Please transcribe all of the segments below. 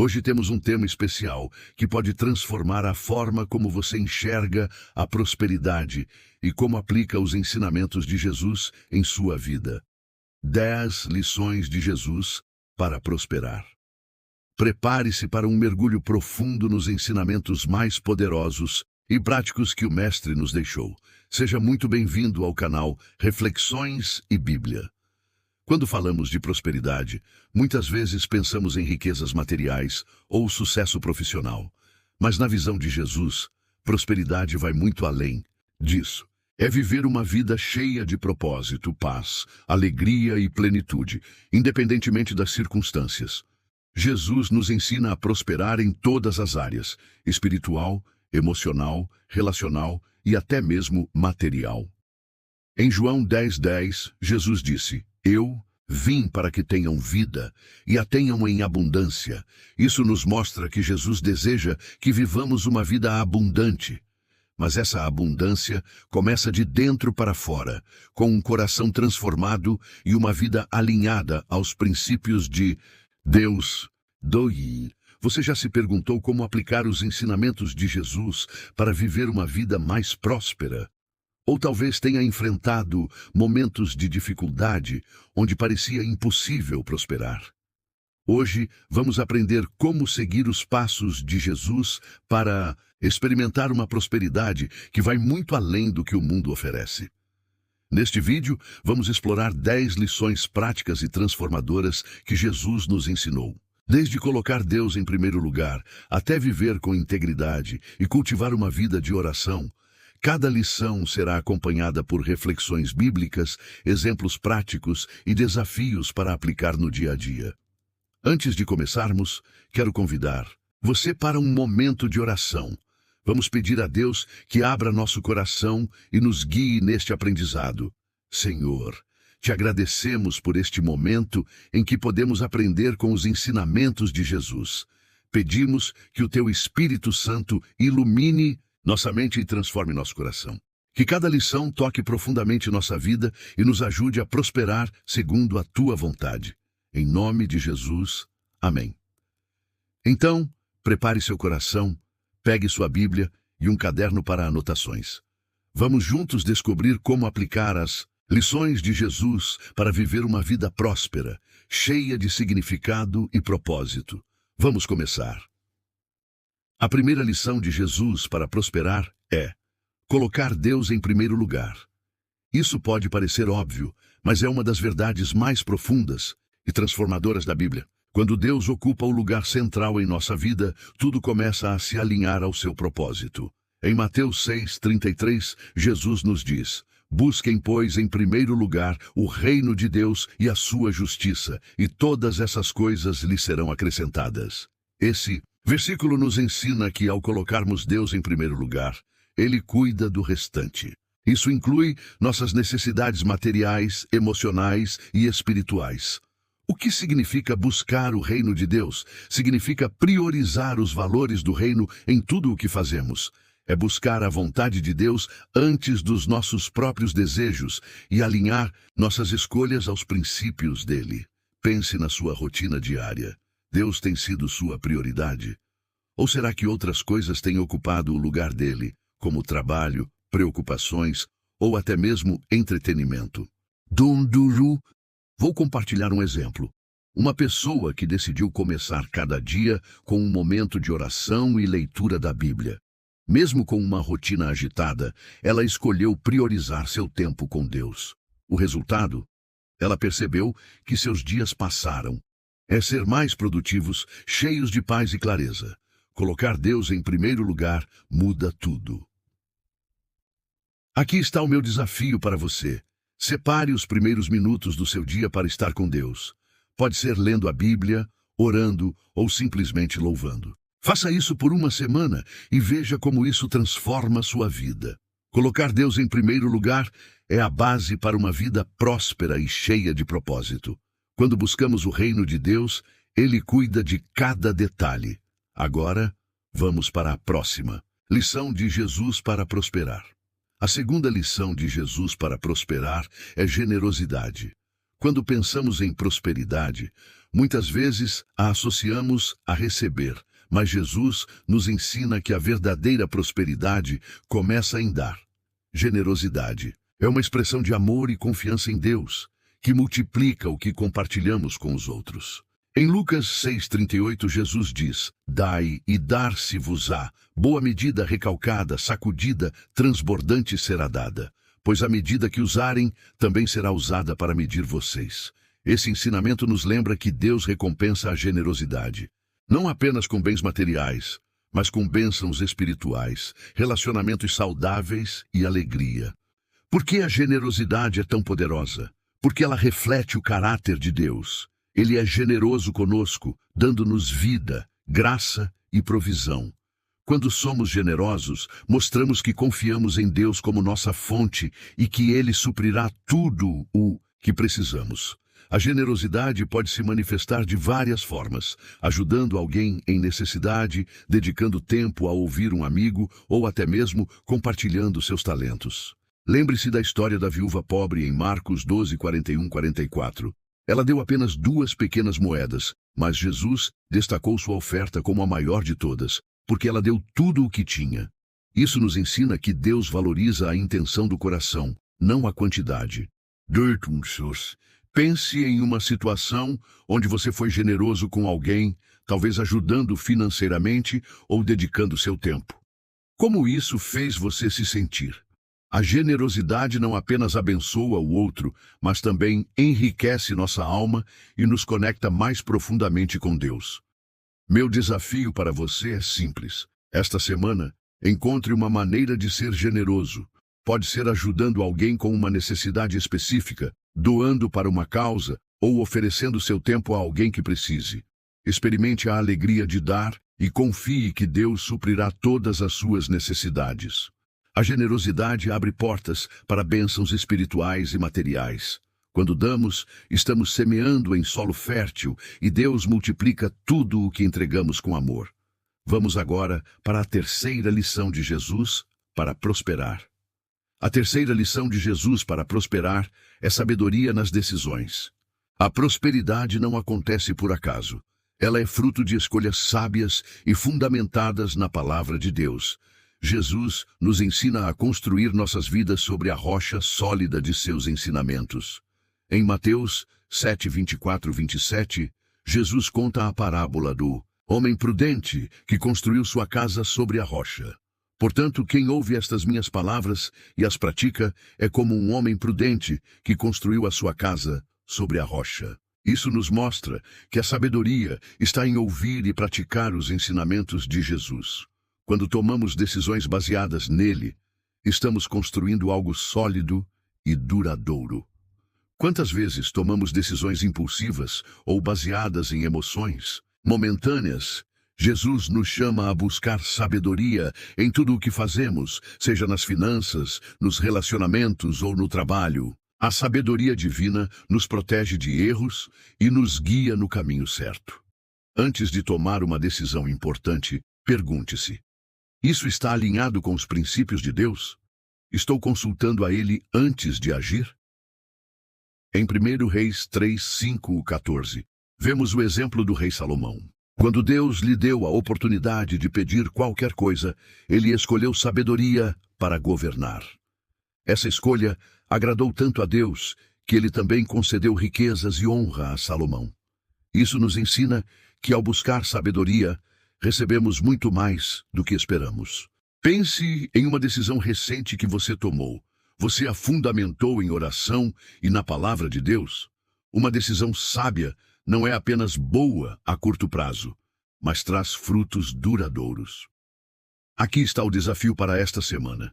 Hoje temos um tema especial que pode transformar a forma como você enxerga a prosperidade e como aplica os ensinamentos de Jesus em sua vida. 10 lições de Jesus para prosperar. Prepare-se para um mergulho profundo nos ensinamentos mais poderosos e práticos que o Mestre nos deixou. Seja muito bem-vindo ao canal Reflexões e Bíblia. Quando falamos de prosperidade, muitas vezes pensamos em riquezas materiais ou sucesso profissional. Mas na visão de Jesus, prosperidade vai muito além disso. É viver uma vida cheia de propósito, paz, alegria e plenitude, independentemente das circunstâncias. Jesus nos ensina a prosperar em todas as áreas: espiritual, emocional, relacional e até mesmo material. Em João 10:10, Jesus disse: "Eu vim para que tenham vida e a tenham em abundância." Isso nos mostra que Jesus deseja que vivamos uma vida abundante. Mas essa abundância começa de dentro para fora, com um coração transformado e uma vida alinhada aos princípios de Deus. Você já se perguntou como aplicar os ensinamentos de Jesus para viver uma vida mais próspera? Ou talvez tenha enfrentado momentos de dificuldade onde parecia impossível prosperar. Hoje vamos aprender como seguir os passos de Jesus para experimentar uma prosperidade que vai muito além do que o mundo oferece. Neste vídeo, vamos explorar 10 lições práticas e transformadoras que Jesus nos ensinou. Desde colocar Deus em primeiro lugar, até viver com integridade e cultivar uma vida de oração, cada lição será acompanhada por reflexões bíblicas, exemplos práticos e desafios para aplicar no dia a dia. Antes de começarmos, quero convidar você para um momento de oração. Vamos pedir a Deus que abra nosso coração e nos guie neste aprendizado. Senhor, te agradecemos por este momento em que podemos aprender com os ensinamentos de Jesus. Pedimos que o teu Espírito Santo ilumine nossa mente e transforme nosso coração. Que cada lição toque profundamente nossa vida e nos ajude a prosperar segundo a tua vontade. Em nome de Jesus. Amém. Então, prepare seu coração, pegue sua Bíblia e um caderno para anotações. Vamos juntos descobrir como aplicar as lições de Jesus para viver uma vida próspera, cheia de significado e propósito. Vamos começar. A primeira lição de Jesus para prosperar é colocar Deus em primeiro lugar. Isso pode parecer óbvio, mas é uma das verdades mais profundas e transformadoras da Bíblia. Quando Deus ocupa o lugar central em nossa vida, tudo começa a se alinhar ao seu propósito. Em Mateus 6:33, Jesus nos diz: "Busquem, pois, em primeiro lugar o reino de Deus e a sua justiça, e todas essas coisas lhes serão acrescentadas." Esse versículo nos ensina que, ao colocarmos Deus em primeiro lugar, Ele cuida do restante. Isso inclui nossas necessidades materiais, emocionais e espirituais. O que significa buscar o reino de Deus? Significa priorizar os valores do reino em tudo o que fazemos. É buscar a vontade de Deus antes dos nossos próprios desejos e alinhar nossas escolhas aos princípios dele. Pense na sua rotina diária. Deus tem sido sua prioridade? Ou será que outras coisas têm ocupado o lugar dele, como trabalho, preocupações ou até mesmo entretenimento? Vou compartilhar um exemplo. Uma pessoa que decidiu começar cada dia com um momento de oração e leitura da Bíblia. Mesmo com uma rotina agitada, ela escolheu priorizar seu tempo com Deus. O resultado? Ela percebeu que seus dias passaram a ser mais produtivos, cheios de paz e clareza. Colocar Deus em primeiro lugar muda tudo. Aqui está o meu desafio para você. Separe os primeiros minutos do seu dia para estar com Deus. Pode ser lendo a Bíblia, orando ou simplesmente louvando. Faça isso por uma semana e veja como isso transforma sua vida. Colocar Deus em primeiro lugar é a base para uma vida próspera e cheia de propósito. Quando buscamos o reino de Deus, Ele cuida de cada detalhe. Agora, vamos para a próxima. Lição de Jesus para prosperar. A segunda lição de Jesus para prosperar é generosidade. Quando pensamos em prosperidade, Muitas vezes a associamos a receber, mas Jesus nos ensina que a verdadeira prosperidade começa em dar. Generosidade é uma expressão de amor e confiança em Deus, que multiplica o que compartilhamos com os outros. Em Lucas 6,38, Jesus diz: Dai e dar-se-vos-á, boa medida, recalcada, sacudida, transbordante será dada, pois a medida que usarem também será usada para medir vocês. Esse ensinamento nos lembra que Deus recompensa a generosidade, não apenas com bens materiais, mas com bênçãos espirituais, relacionamentos saudáveis e alegria. Por que a generosidade é tão poderosa? Porque ela reflete o caráter de Deus. Ele é generoso conosco, dando-nos vida, graça e provisão. Quando somos generosos, mostramos que confiamos em Deus como nossa fonte e que Ele suprirá tudo o que precisamos. A generosidade pode se manifestar de várias formas, ajudando alguém em necessidade, dedicando tempo a ouvir um amigo ou até mesmo compartilhando seus talentos. Lembre-se da história da viúva pobre em Marcos 12, 41-44. Ela deu apenas 2 pequenas moedas, mas Jesus destacou sua oferta como a maior de todas, porque ela deu tudo o que tinha. Isso nos ensina que Deus valoriza a intenção do coração, não a quantidade. Pense em uma situação onde você foi generoso com alguém, talvez ajudando financeiramente ou dedicando seu tempo. Como isso fez você se sentir? A generosidade não apenas abençoa o outro, mas também enriquece nossa alma e nos conecta mais profundamente com Deus. Meu desafio para você é simples. Esta semana, encontre uma maneira de ser generoso. Pode ser ajudando alguém com uma necessidade específica, doando para uma causa ou oferecendo seu tempo a alguém que precise. Experimente a alegria de dar e confie que Deus suprirá todas as suas necessidades. A generosidade abre portas para bênçãos espirituais e materiais. Quando damos, estamos semeando em solo fértil e Deus multiplica tudo o que entregamos com amor. Vamos agora para a terceira lição de Jesus para prosperar. A terceira lição de Jesus para prosperar é sabedoria nas decisões. A prosperidade não acontece por acaso. Ela é fruto de escolhas sábias e fundamentadas na palavra de Deus. Jesus nos ensina a construir nossas vidas sobre a rocha sólida de seus ensinamentos. Em Mateus 7, 24-27, Jesus conta a parábola do homem prudente que construiu sua casa sobre a rocha. Portanto, quem ouve estas minhas palavras e as pratica é como um homem prudente que construiu a sua casa sobre a rocha. Isso nos mostra que a sabedoria está em ouvir e praticar os ensinamentos de Jesus. Quando tomamos decisões baseadas nele, estamos construindo algo sólido e duradouro. Quantas vezes tomamos decisões impulsivas ou baseadas em emoções momentâneas? Jesus nos chama a buscar sabedoria em tudo o que fazemos, seja nas finanças, nos relacionamentos ou no trabalho. A sabedoria divina nos protege de erros e nos guia no caminho certo. Antes de tomar uma decisão importante, pergunte-se: isso está alinhado com os princípios de Deus? Estou consultando a Ele antes de agir? Em 1 Reis 3, 5-14, vemos o exemplo do rei Salomão. Quando Deus lhe deu a oportunidade de pedir qualquer coisa, ele escolheu sabedoria para governar. Essa escolha agradou tanto a Deus que ele também concedeu riquezas e honra a Salomão. Isso nos ensina que ao buscar sabedoria, recebemos muito mais do que esperamos. Pense em uma decisão recente que você tomou. Você a fundamentou em oração e na palavra de Deus? Uma decisão sábia não é apenas boa a curto prazo, mas traz frutos duradouros. Aqui está o desafio para esta semana.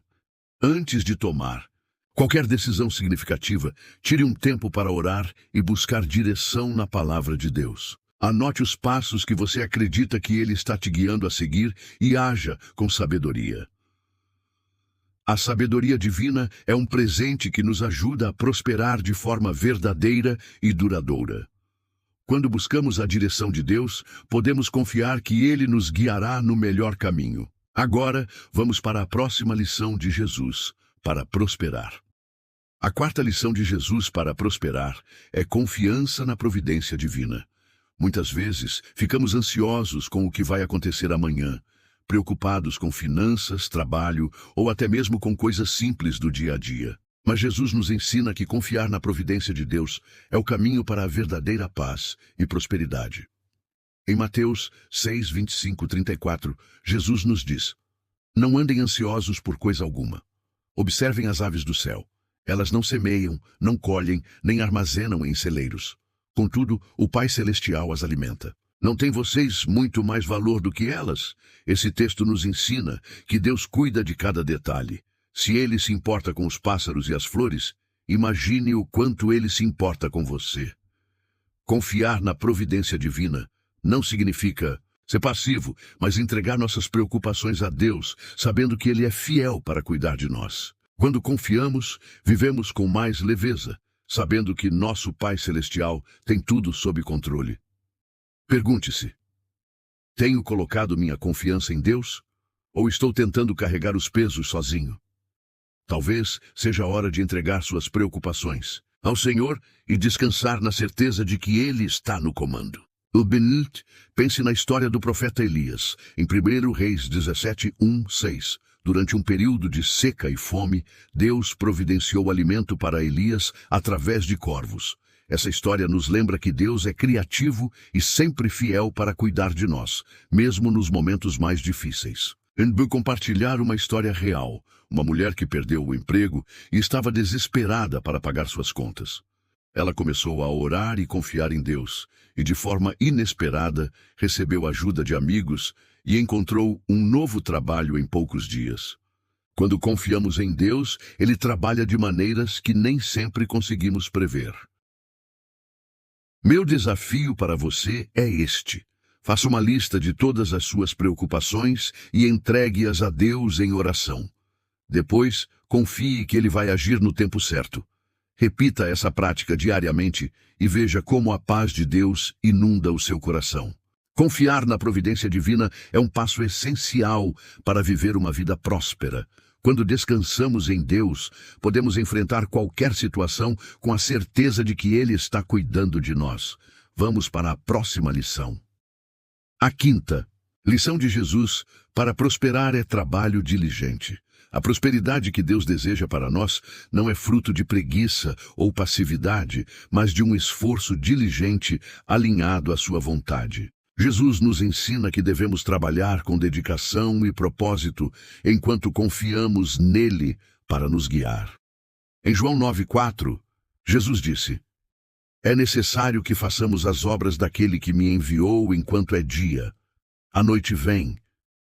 Antes de tomar qualquer decisão significativa, tire um tempo para orar e buscar direção na palavra de Deus. Anote os passos que você acredita que Ele está te guiando a seguir e haja com sabedoria. A sabedoria divina é um presente que nos ajuda a prosperar de forma verdadeira e duradoura. Quando buscamos a direção de Deus, podemos confiar que Ele nos guiará no melhor caminho. Agora, vamos para a próxima lição de Jesus, para prosperar. A quarta lição de Jesus para prosperar é confiança na providência divina. Muitas vezes, ficamos ansiosos com o que vai acontecer amanhã, preocupados com finanças, trabalho ou até mesmo com coisas simples do dia a dia. Mas Jesus nos ensina que confiar na providência de Deus é o caminho para a verdadeira paz e prosperidade. Em Mateus 6, 25, 34, Jesus nos diz: Não andem ansiosos por coisa alguma. Observem as aves do céu. Elas não semeiam, não colhem, nem armazenam em celeiros. Contudo, o Pai Celestial as alimenta. Não têm vocês muito mais valor do que elas? Esse texto nos ensina que Deus cuida de cada detalhe. Se Ele se importa com os pássaros e as flores, imagine o quanto Ele se importa com você. Confiar na providência divina não significa ser passivo, mas entregar nossas preocupações a Deus, sabendo que Ele é fiel para cuidar de nós. Quando confiamos, vivemos com mais leveza, sabendo que nosso Pai Celestial tem tudo sob controle. Pergunte-se: tenho colocado minha confiança em Deus? Ou estou tentando carregar os pesos sozinho? Talvez seja a hora de entregar suas preocupações ao Senhor e descansar na certeza de que Ele está no comando. Pense na história do profeta Elias, em 1 Reis 17, 1, 6. Durante um período de seca e fome, Deus providenciou alimento para Elias através de corvos. Essa história nos lembra que Deus é criativo e sempre fiel para cuidar de nós, mesmo nos momentos mais difíceis. Vou compartilhar uma história real. Uma mulher que perdeu o emprego e estava desesperada para pagar suas contas. Ela começou a orar e confiar em Deus, e de forma inesperada recebeu ajuda de amigos e encontrou um novo trabalho em poucos dias. Quando confiamos em Deus, Ele trabalha de maneiras que nem sempre conseguimos prever. Meu desafio para você é este: faça uma lista de todas as suas preocupações e entregue-as a Deus em oração. Depois, confie que Ele vai agir no tempo certo. Repita essa prática diariamente e veja como a paz de Deus inunda o seu coração. Confiar na providência divina é um passo essencial para viver uma vida próspera. Quando descansamos em Deus, podemos enfrentar qualquer situação com a certeza de que Ele está cuidando de nós. Vamos para a próxima lição. A quinta lição de Jesus: para prosperar é trabalho diligente. A prosperidade que Deus deseja para nós não é fruto de preguiça ou passividade, mas de um esforço diligente alinhado à sua vontade. Jesus nos ensina que devemos trabalhar com dedicação e propósito enquanto confiamos nele para nos guiar. Em João 9,4, Jesus disse: É necessário que façamos as obras daquele que me enviou enquanto é dia. A noite vem,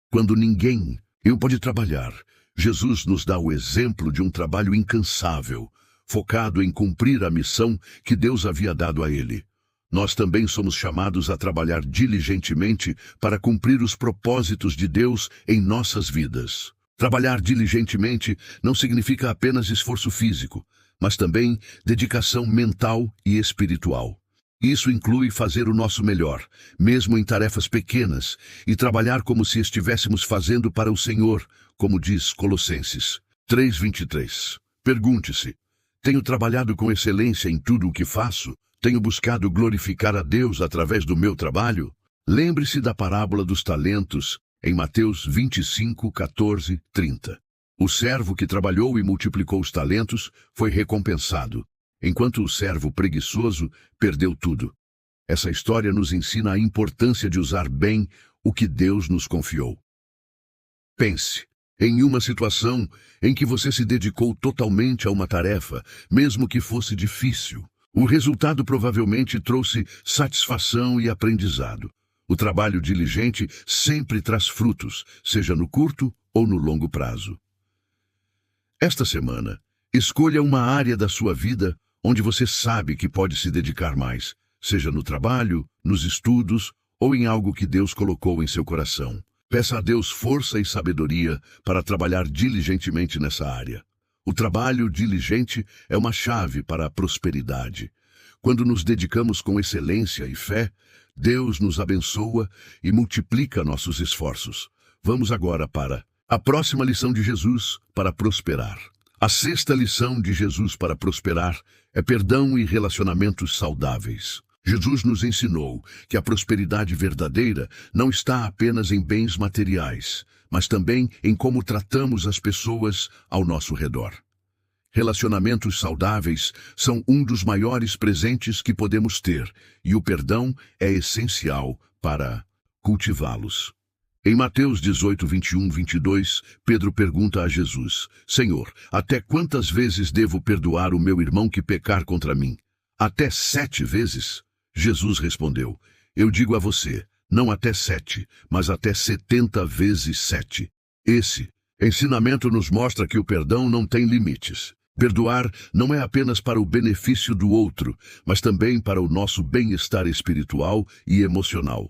quando ninguém pode trabalhar. Jesus nos dá o exemplo de um trabalho incansável, focado em cumprir a missão que Deus havia dado a ele. Nós também somos chamados a trabalhar diligentemente para cumprir os propósitos de Deus em nossas vidas. Trabalhar diligentemente não significa apenas esforço físico, mas também dedicação mental e espiritual. Isso inclui fazer o nosso melhor, mesmo em tarefas pequenas, e trabalhar como se estivéssemos fazendo para o Senhor, como diz Colossenses 3:23. Pergunte-se: tenho trabalhado com excelência em tudo o que faço? Tenho buscado glorificar a Deus através do meu trabalho? Lembre-se da parábola dos talentos, em Mateus 25, 14, 30. O servo que trabalhou e multiplicou os talentos foi recompensado, enquanto o servo preguiçoso perdeu tudo. Essa história nos ensina a importância de usar bem o que Deus nos confiou. Pense em uma situação em que você se dedicou totalmente a uma tarefa, mesmo que fosse difícil. O resultado provavelmente trouxe satisfação e aprendizado. O trabalho diligente sempre traz frutos, seja no curto ou no longo prazo. Esta semana, escolha uma área da sua vida onde você sabe que pode se dedicar mais, seja no trabalho, nos estudos ou em algo que Deus colocou em seu coração. Peça a Deus força e sabedoria para trabalhar diligentemente nessa área. O trabalho diligente é uma chave para a prosperidade. Quando nos dedicamos com excelência e fé, Deus nos abençoa e multiplica nossos esforços. Vamos agora para a próxima lição de Jesus para prosperar. A sexta lição de Jesus para prosperar é perdão e relacionamentos saudáveis. Jesus nos ensinou que a prosperidade verdadeira não está apenas em bens materiais, mas também em como tratamos as pessoas ao nosso redor. Relacionamentos saudáveis são um dos maiores presentes que podemos ter, e o perdão é essencial para cultivá-los. Em Mateus 18, 21, 22, Pedro pergunta a Jesus: Senhor, até quantas vezes devo perdoar o meu irmão que pecar contra mim? Até 7 vezes? Jesus respondeu: Eu digo a você, não até 7, mas até 70 vezes 7. Esse ensinamento nos mostra que o perdão não tem limites. Perdoar não é apenas para o benefício do outro, mas também para o nosso bem-estar espiritual e emocional.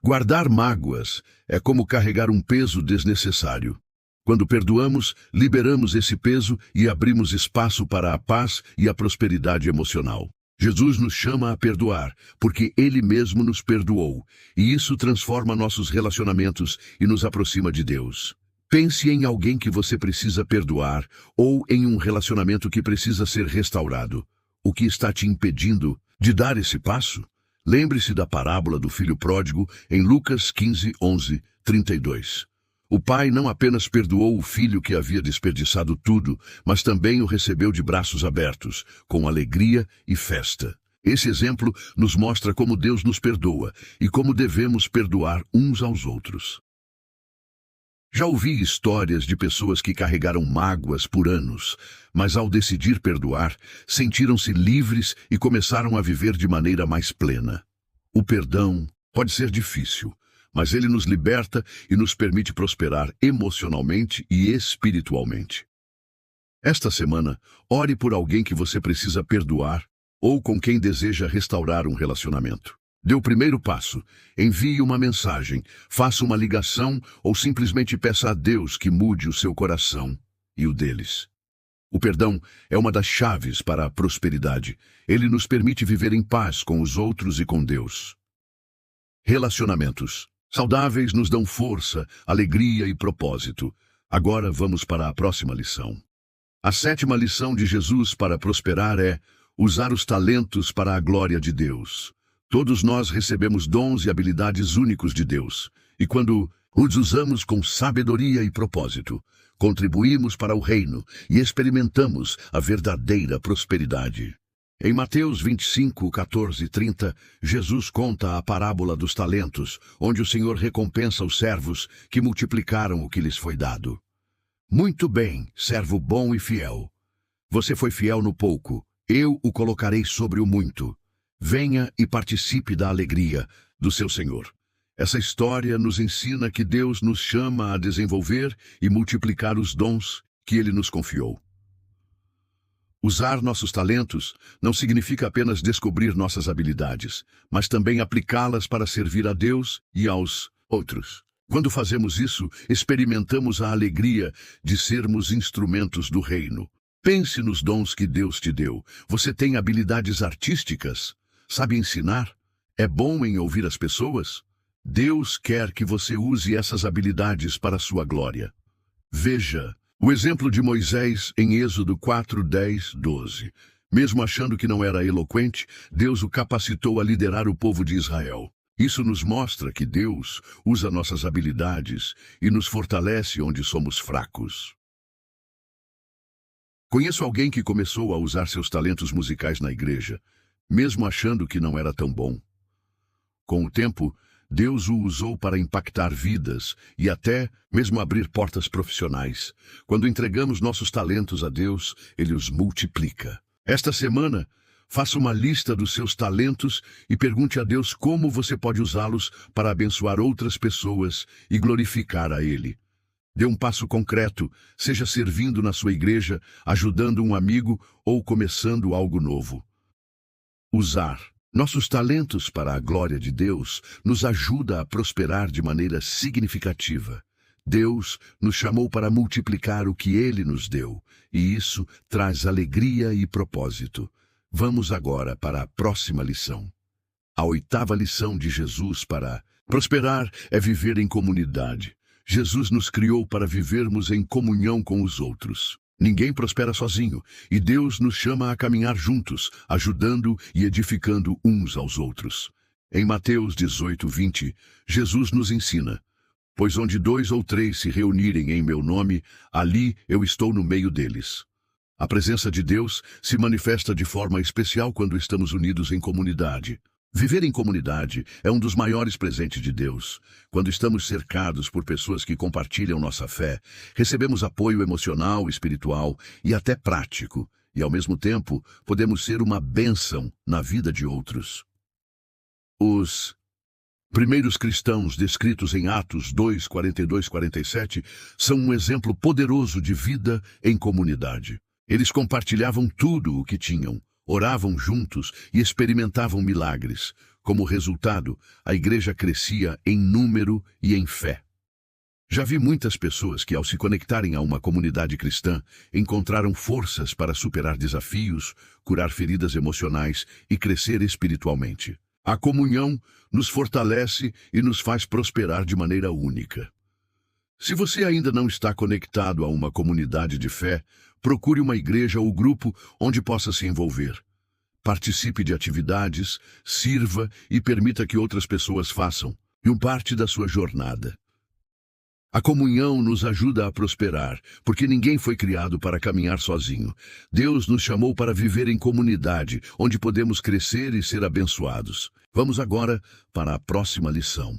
Guardar mágoas é como carregar um peso desnecessário. Quando perdoamos, liberamos esse peso e abrimos espaço para a paz e a prosperidade emocional. Jesus nos chama a perdoar, porque Ele mesmo nos perdoou, e isso transforma nossos relacionamentos e nos aproxima de Deus. Pense em alguém que você precisa perdoar ou em um relacionamento que precisa ser restaurado. O que está te impedindo de dar esse passo? Lembre-se da parábola do filho pródigo em Lucas 15, 11, 32. O pai não apenas perdoou o filho que havia desperdiçado tudo, mas também o recebeu de braços abertos, com alegria e festa. Esse exemplo nos mostra como Deus nos perdoa e como devemos perdoar uns aos outros. Já ouvi histórias de pessoas que carregaram mágoas por anos, mas ao decidir perdoar, sentiram-se livres e começaram a viver de maneira mais plena. O perdão pode ser difícil, mas ele nos liberta e nos permite prosperar emocionalmente e espiritualmente. Esta semana, ore por alguém que você precisa perdoar ou com quem deseja restaurar um relacionamento. Dê o primeiro passo, envie uma mensagem, faça uma ligação ou simplesmente peça a Deus que mude o seu coração e o deles. O perdão é uma das chaves para a prosperidade. Ele nos permite viver em paz com os outros e com Deus. Relacionamentos saudáveis nos dão força, alegria e propósito. Agora vamos para a próxima lição. A 7ª lição de Jesus para prosperar é usar os talentos para a glória de Deus. Todos nós recebemos dons e habilidades únicos de Deus, e quando os usamos com sabedoria e propósito, contribuímos para o reino e experimentamos a verdadeira prosperidade. Em Mateus 25, 14 e 30, Jesus conta a parábola dos talentos, onde o Senhor recompensa os servos que multiplicaram o que lhes foi dado. Muito bem, servo bom e fiel. Você foi fiel no pouco, eu o colocarei sobre o muito. Venha e participe da alegria do seu Senhor. Essa história nos ensina que Deus nos chama a desenvolver e multiplicar os dons que Ele nos confiou. Usar nossos talentos não significa apenas descobrir nossas habilidades, mas também aplicá-las para servir a Deus e aos outros. Quando fazemos isso, experimentamos a alegria de sermos instrumentos do reino. Pense nos dons que Deus te deu. Você tem habilidades artísticas? Sabe ensinar? É bom em ouvir as pessoas? Deus quer que você use essas habilidades para a sua glória. Veja o exemplo de Moisés em Êxodo 4, 10, 12. Mesmo achando que não era eloquente, Deus o capacitou a liderar o povo de Israel. Isso nos mostra que Deus usa nossas habilidades e nos fortalece onde somos fracos. Conheço alguém que começou a usar seus talentos musicais na igreja, mesmo achando que não era tão bom. Com o tempo, Deus o usou para impactar vidas e até mesmo abrir portas profissionais. Quando entregamos nossos talentos a Deus, Ele os multiplica. Esta semana, faça uma lista dos seus talentos e pergunte a Deus como você pode usá-los para abençoar outras pessoas e glorificar a Ele. Dê um passo concreto, seja servindo na sua igreja, ajudando um amigo ou começando algo novo. Usar nossos talentos para a glória de Deus nos ajuda a prosperar de maneira significativa. Deus nos chamou para multiplicar o que Ele nos deu, e isso traz alegria e propósito. Vamos agora para a próxima lição. A 8ª lição de Jesus para prosperar é viver em comunidade. Jesus nos criou para vivermos em comunhão com os outros. Ninguém prospera sozinho, e Deus nos chama a caminhar juntos, ajudando e edificando uns aos outros. Em Mateus 18:20, Jesus nos ensina: pois onde 2 ou 3 se reunirem em meu nome, ali eu estou no meio deles. A presença de Deus se manifesta de forma especial quando estamos unidos em comunidade. Viver em comunidade é um dos maiores presentes de Deus. Quando estamos cercados por pessoas que compartilham nossa fé, recebemos apoio emocional, espiritual e até prático, e ao mesmo tempo podemos ser uma bênção na vida de outros. Os primeiros cristãos descritos em Atos 2, 42, 47 são um exemplo poderoso de vida em comunidade. Eles compartilhavam tudo o que tinham, oravam juntos e experimentavam milagres. Como resultado, a igreja crescia em número e em fé. Já vi muitas pessoas que, ao se conectarem a uma comunidade cristã, encontraram forças para superar desafios, curar feridas emocionais e crescer espiritualmente. A comunhão nos fortalece e nos faz prosperar de maneira única. Se você ainda não está conectado a uma comunidade de fé, procure uma igreja ou grupo onde possa se envolver. Participe de atividades, sirva e permita que outras pessoas façam parte da sua jornada. A comunhão nos ajuda a prosperar, porque ninguém foi criado para caminhar sozinho. Deus nos chamou para viver em comunidade, onde podemos crescer e ser abençoados. Vamos agora para a próxima lição.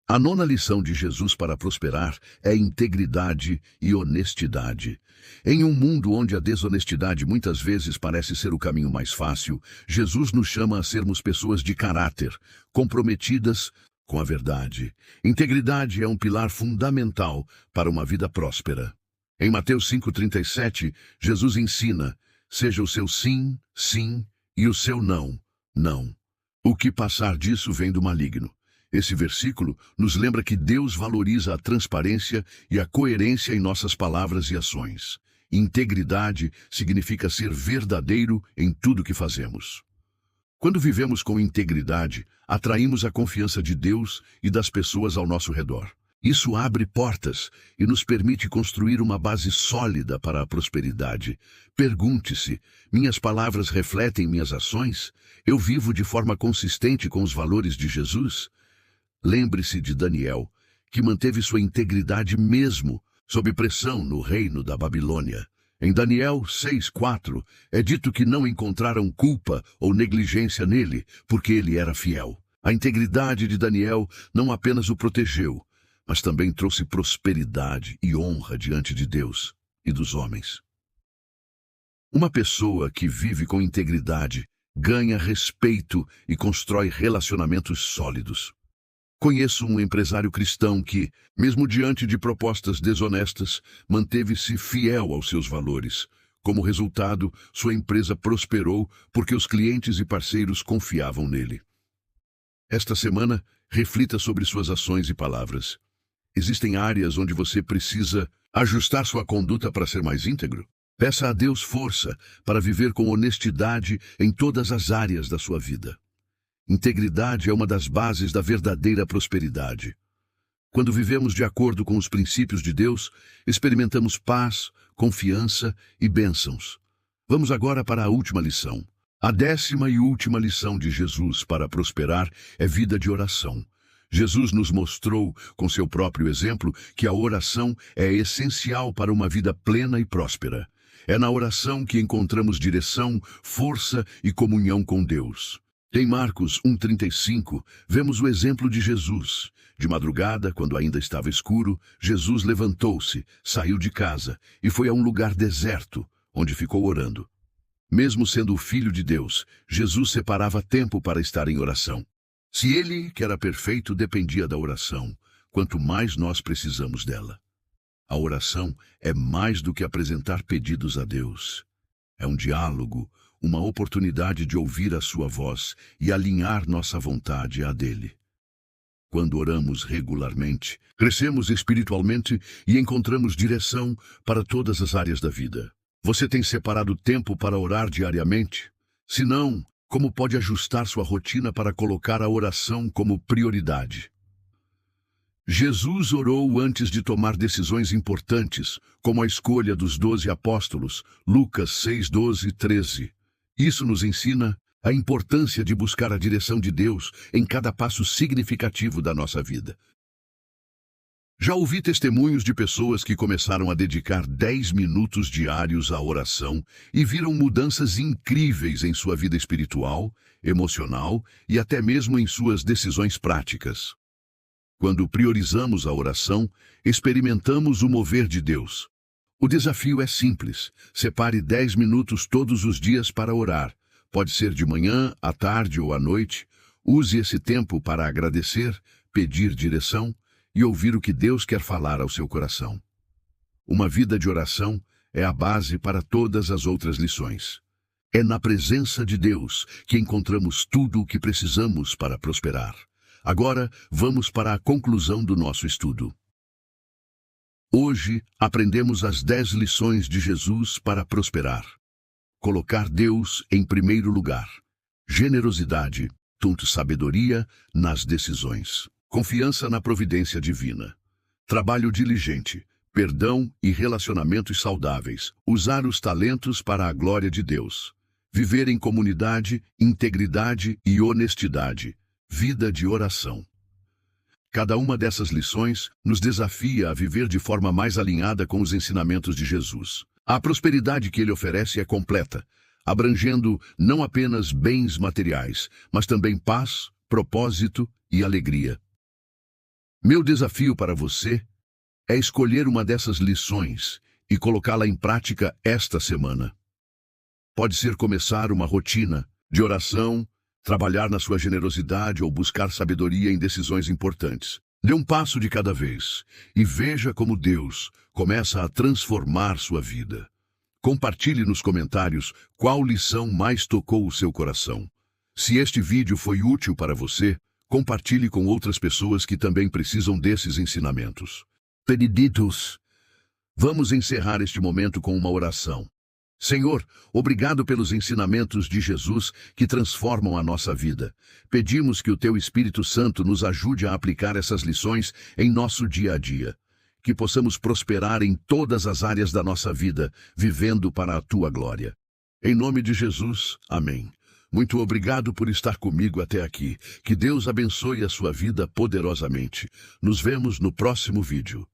A 9ª lição de Jesus para prosperar é integridade e honestidade. Em um mundo onde a desonestidade muitas vezes parece ser o caminho mais fácil, Jesus nos chama a sermos pessoas de caráter, comprometidas com a verdade. Integridade é um pilar fundamental para uma vida próspera. Em Mateus 5:37, Jesus ensina: seja o seu sim, sim, e o seu não, não. O que passar disso vem do maligno. Esse versículo nos lembra que Deus valoriza a transparência e a coerência em nossas palavras e ações. Integridade significa ser verdadeiro em tudo que fazemos. Quando vivemos com integridade, atraímos a confiança de Deus e das pessoas ao nosso redor. Isso abre portas e nos permite construir uma base sólida para a prosperidade. Pergunte-se: minhas palavras refletem minhas ações? Eu vivo de forma consistente com os valores de Jesus? Lembre-se de Daniel, que manteve sua integridade mesmo sob pressão no reino da Babilônia. Em Daniel 6:4, é dito que não encontraram culpa ou negligência nele, porque ele era fiel. A integridade de Daniel não apenas o protegeu, mas também trouxe prosperidade e honra diante de Deus e dos homens. Uma pessoa que vive com integridade ganha respeito e constrói relacionamentos sólidos. Conheço um empresário cristão que, mesmo diante de propostas desonestas, manteve-se fiel aos seus valores. Como resultado, sua empresa prosperou porque os clientes e parceiros confiavam nele. Esta semana, reflita sobre suas ações e palavras. Existem áreas onde você precisa ajustar sua conduta para ser mais íntegro? Peça a Deus força para viver com honestidade em todas as áreas da sua vida. Integridade é uma das bases da verdadeira prosperidade. Quando vivemos de acordo com os princípios de Deus, experimentamos paz, confiança e bênçãos. Vamos agora para a última lição. A 10ª e última lição de Jesus para prosperar é vida de oração. Jesus nos mostrou, com seu próprio exemplo, que a oração é essencial para uma vida plena e próspera. É na oração que encontramos direção, força e comunhão com Deus. Em Marcos 1:35, vemos o exemplo de Jesus. De madrugada, quando ainda estava escuro, Jesus levantou-se, saiu de casa e foi a um lugar deserto, onde ficou orando. Mesmo sendo o Filho de Deus, Jesus separava tempo para estar em oração. Se ele, que era perfeito, dependia da oração, quanto mais nós precisamos dela. A oração é mais do que apresentar pedidos a Deus. É um diálogo, uma oportunidade de ouvir a sua voz e alinhar nossa vontade à dele. Quando oramos regularmente, crescemos espiritualmente e encontramos direção para todas as áreas da vida. Você tem separado tempo para orar diariamente? Se não, como pode ajustar sua rotina para colocar a oração como prioridade? Jesus orou antes de tomar decisões importantes, como a escolha dos 12 apóstolos, Lucas 6, 12 e 13. Isso nos ensina a importância de buscar a direção de Deus em cada passo significativo da nossa vida. Já ouvi testemunhos de pessoas que começaram a dedicar 10 minutos diários à oração e viram mudanças incríveis em sua vida espiritual, emocional e até mesmo em suas decisões práticas. Quando priorizamos a oração, experimentamos o mover de Deus. O desafio é simples. Separe 10 minutos todos os dias para orar. Pode ser de manhã, à tarde ou à noite. Use esse tempo para agradecer, pedir direção e ouvir o que Deus quer falar ao seu coração. Uma vida de oração é a base para todas as outras lições. É na presença de Deus que encontramos tudo o que precisamos para prosperar. Agora, vamos para a conclusão do nosso estudo. Hoje, aprendemos as 10 lições de Jesus para prosperar. Colocar Deus em primeiro lugar. Generosidade, sabedoria nas decisões. Confiança na providência divina. Trabalho diligente, perdão e relacionamentos saudáveis. Usar os talentos para a glória de Deus. Viver em comunidade, integridade e honestidade. Vida de oração. Cada uma dessas lições nos desafia a viver de forma mais alinhada com os ensinamentos de Jesus. A prosperidade que ele oferece é completa, abrangendo não apenas bens materiais, mas também paz, propósito e alegria. Meu desafio para você é escolher uma dessas lições e colocá-la em prática esta semana. Pode ser começar uma rotina de oração, trabalhar na sua generosidade ou buscar sabedoria em decisões importantes. Dê um passo de cada vez e veja como Deus começa a transformar sua vida. Compartilhe nos comentários qual lição mais tocou o seu coração. Se este vídeo foi útil para você, compartilhe com outras pessoas que também precisam desses ensinamentos. Benditos, vamos encerrar este momento com uma oração. Senhor, obrigado pelos ensinamentos de Jesus que transformam a nossa vida. Pedimos que o Teu Espírito Santo nos ajude a aplicar essas lições em nosso dia a dia. Que possamos prosperar em todas as áreas da nossa vida, vivendo para a Tua glória. Em nome de Jesus, amém. Muito obrigado por estar comigo até aqui. Que Deus abençoe a sua vida poderosamente. Nos vemos no próximo vídeo.